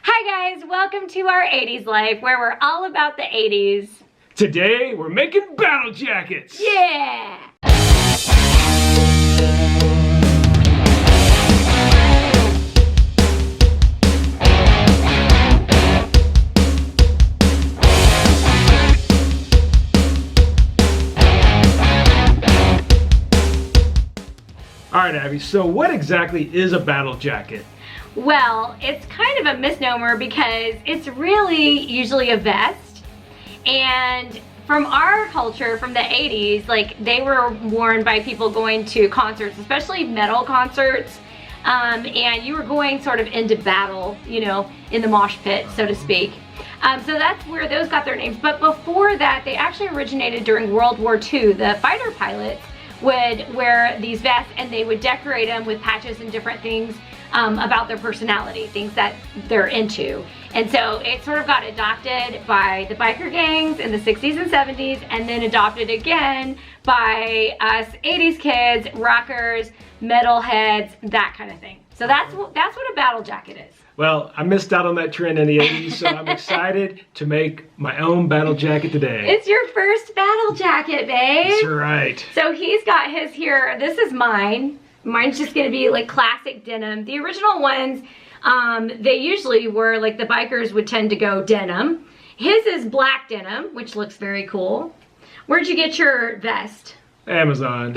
Hi guys, welcome to our 80s life where we're all about the 80s. Today we're making battle jackets. Yeah! All right, Abby, so what exactly is a battle jacket? Well, it's kind of a misnomer because it's really usually a vest. And from our culture, from the 80s, like they were worn by people going to concerts, especially metal concerts. And you were going sort of into battle, you know, in the mosh pit, so to speak. So that's where those got their names. But before that, they actually originated during World War II. The fighter pilots would wear these vests and they would decorate them with patches and different things about their personality, things that they're into. And so it sort of got adopted by the biker gangs in the 60s and 70s, and then adopted again by us 80s kids, rockers, metalheads, that kind of thing. So that's what a battle jacket is. Well, I missed out on that trend in the 80s, so I'm excited to make my own battle jacket today. It's your first battle jacket, babe. That's right. So he's got his here. This is mine. Mine's just gonna be like classic denim. The original ones, they usually were like the bikers would tend to go denim. His is black denim, which looks very cool. Where'd you get your vest? Amazon.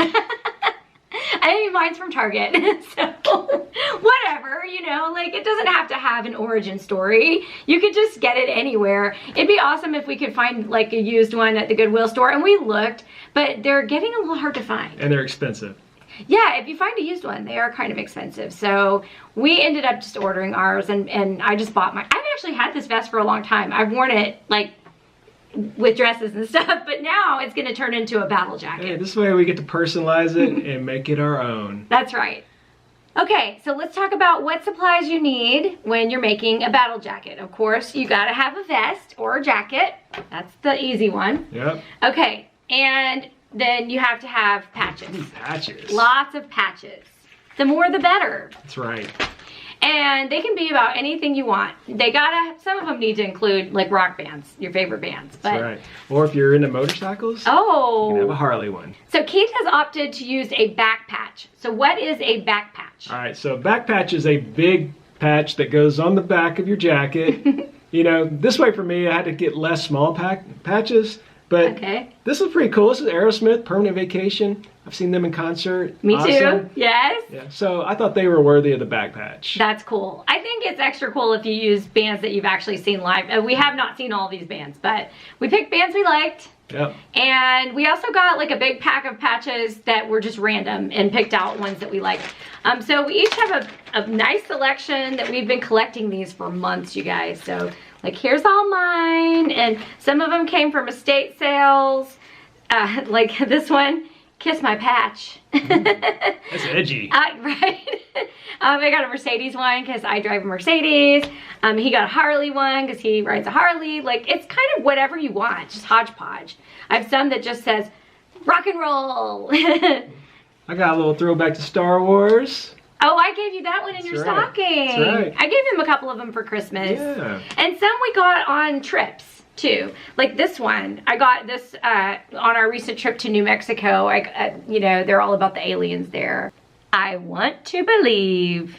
I think mine's from Target, so whatever, you know, like it doesn't have to have an origin story. You could just get it anywhere. It'd be awesome if we could find like a used one at the Goodwill store, and we looked, but they're getting a little hard to find. And they're expensive. Yeah, if you find a used one, they are kind of expensive. So we ended up just ordering ours, and I just bought mine. I've actually had this vest for a long time. I've worn it like with dresses and stuff, but now it's gonna turn into a battle jacket. Hey, this way we get to personalize it and make it our own. That's right. Okay, so let's talk about what supplies you need when you're making a battle jacket. Of course, you gotta have a vest or a jacket. That's the easy one. Yep. Okay, and then you have to have patches. Patches. Lots of patches. The more the better. That's right. And they can be about anything you want. They gotta, some of them need to include like rock bands, your favorite bands. But, That's right. Or if you're into motorcycles, oh, you can have a Harley one. So Keith has opted to use a back patch. So what is a back patch? All right, so a back patch is a big patch that goes on the back of your jacket. You know, this way for me, I had to get less small patches. But okay. This is pretty cool. This is Aerosmith, Permanent Vacation. I've seen them in concert. Me awesome. too. Yes. Yeah, so I thought they were worthy of the back patch. That's cool. I think it's extra cool if you use bands that you've actually seen live. We have not seen all these bands, but we picked bands we liked. Yep. And we also got like a big pack of patches that were just random and picked out ones that we liked. So we each have a nice selection that we've been collecting these for months, you guys. So like here's all mine, and some of them came from estate sales. Like this one, Kiss My Patch. That's edgy. Right? I got a Mercedes one because I drive a Mercedes. He got a Harley one because he rides a Harley. Like, it's kind of whatever you want, just hodgepodge. I have some that just says, rock and roll. I got a little throwback to Star Wars. Oh, I gave you that one in your stocking. That's right. I gave him a couple of them for Christmas. Yeah. And some we got on trips too. Like this one, I got this on our recent trip to New Mexico. You know, they're all about the aliens there. I want to believe.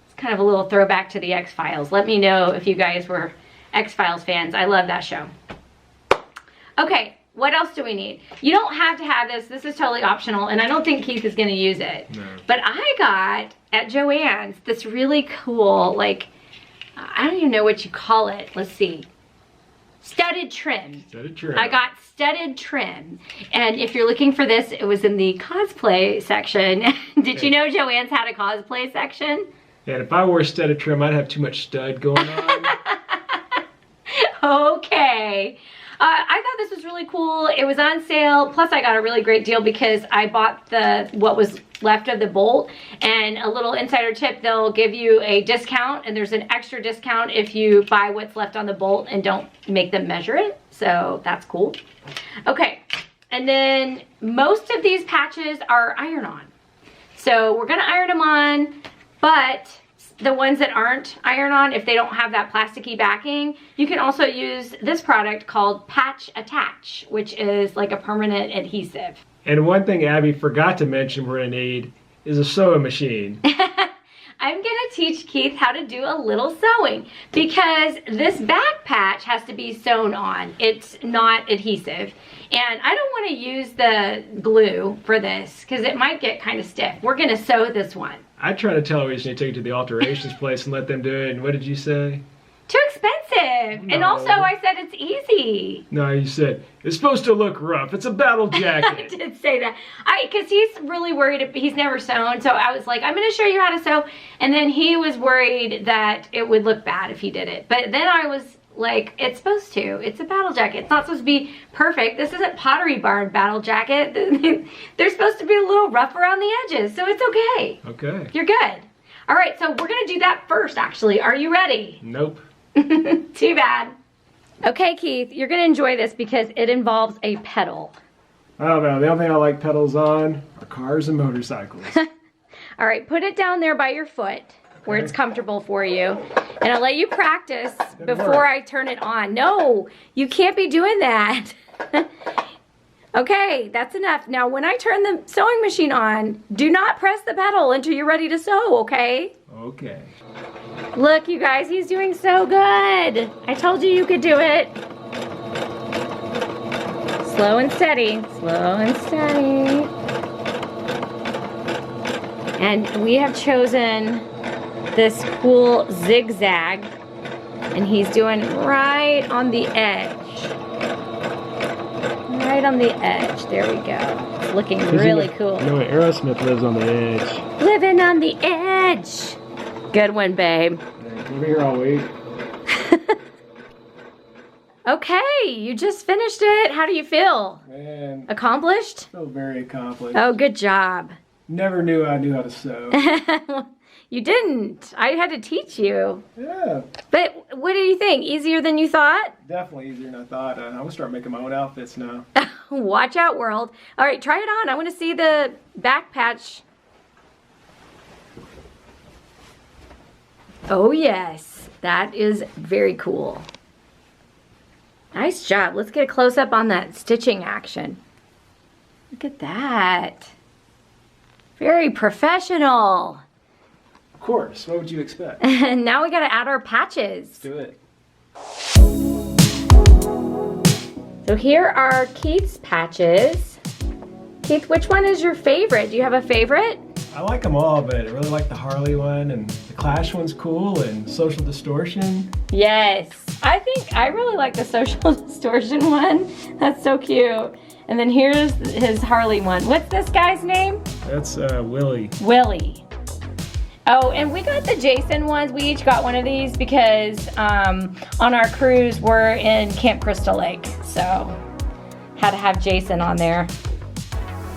It's kind of a little throwback to the X-Files. Let me know if you guys were X-Files fans. I love that show. Okay. What else do we need? You don't have to have this. This is totally optional, and I don't think Keith is going to use it. No. But I got at Joann's this really cool, like, I don't even know what you call it. Let's see. Studded trim. Studded trim. I got studded trim. And if you're looking for this, it was in the cosplay section. Did you know Joann's had a cosplay section? And if I wore studded trim, I'd have too much stud going on. Okay. I thought this was really cool. It was on sale. Plus, I got a really great deal because I bought what was left of the bolt. And a little insider tip, they'll give you a discount, and there's an extra discount if you buy what's left on the bolt and don't make them measure it. So that's cool. Okay. And then most of these patches are iron-on. So we're gonna iron them on, but the ones that aren't iron-on, if they don't have that plasticky backing, you can also use this product called Patch Attach, which is like a permanent adhesive. And one thing Abby forgot to mention we're gonna need is a sewing machine. I'm gonna teach Keith how to do a little sewing because this back patch has to be sewn on. It's not adhesive. And I don't wanna use the glue for this because it might get kind of stiff. We're gonna sew this one. I tried to tell her we should take it to the alterations place and let them do it, and what did you say? Too expensive. And No. also I said it's easy. No, you said, it's supposed to look rough. It's a battle I jacket. did say that. Because he's really worried. He's never sewn. So I was like, I'm going to show you how to sew. And then he was worried that it would look bad if he did it. But then I was like, it's supposed to. It's a battle jacket. It's not supposed to be perfect. This isn't Pottery Barn battle jacket. They're supposed to be a little rough around the edges. So it's okay. Okay. You're good. All right. So we're going to do that first, actually. Are you ready? Nope. Too bad. Okay, Keith, you're gonna enjoy this because it involves a pedal. I don't know. The only thing I like pedals on are cars and motorcycles. All right, put it down there by your foot where it's comfortable for you. And I'll let you practice before I turn it on. No, you can't be doing that. Okay, that's enough. Now, when I turn the sewing machine on, do not press the pedal until you're ready to sew, okay? Okay. Look, you guys, he's doing so good. I told you could do it. Slow and steady, slow and steady. And we have chosen this cool zigzag, and he's doing right on the edge. Right on the edge, there we go. It's looking really cool. You know what, Aerosmith lives on the edge. Living on the edge. Good one, babe. Over here, I'll wait. Okay, you just finished it. How do you feel? Man, Accomplished? so very accomplished. Oh, good job. Never knew I knew how to sew. You didn't. I had to teach you. Yeah, But what do you think? Easier than you thought? definitely easier than I thought. I'm gonna start making my own outfits now. Watch out, world. All right, try it on. I want to see the back patch. Oh, yes. That is very cool. Nice job. Let's get a close-up on that stitching action. Look at that. Very professional. Of course, what would you expect? And now we got to add our patches. Do it. So here are Keith's patches. Keith, which one is your favorite? Do you have a favorite? I like them all, but I really like the Harley one, and the Clash one's cool, and Social Distortion. Yes. I really like the Social Distortion one. That's so cute. And then here's his Harley one. What's this guy's name? That's Willie. Willie. Oh, and we got the Jason ones. We each got one of these because on our cruise we're in Camp Crystal Lake. So had to have Jason on there.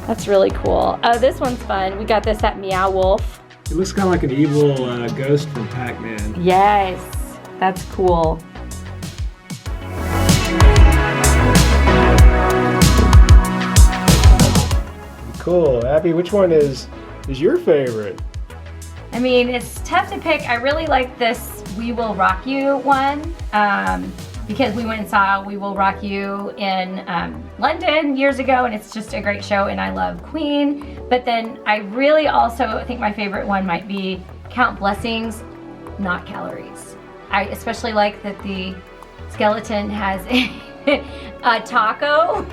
That's really cool. Oh, this one's fun. We got this at Meow Wolf. It looks kind of like an evil ghost from Pac-Man. Yes, that's cool. Cool. Abby, which one is your favorite? I mean, it's tough to pick. I really like this We Will Rock You one because we went and saw We Will Rock You in London years ago, and it's just a great show, and I love Queen. But then I really also think my favorite one might be Count Blessings, Not Calories. I especially like that the skeleton has a taco.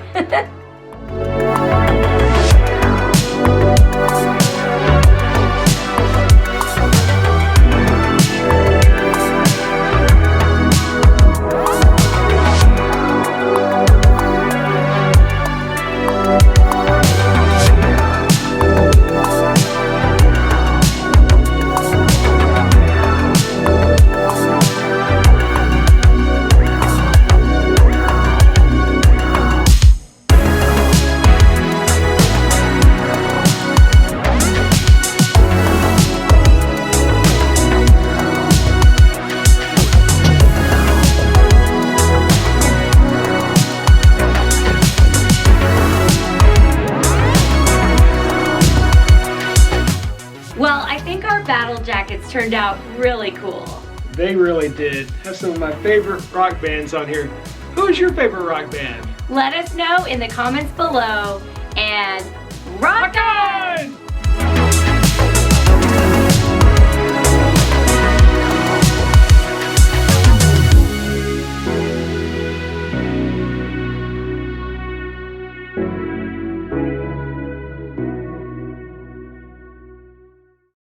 turned out really cool. They really did. Have some of my favorite rock bands on here. Who's your favorite rock band? Let us know in the comments below, and rock on!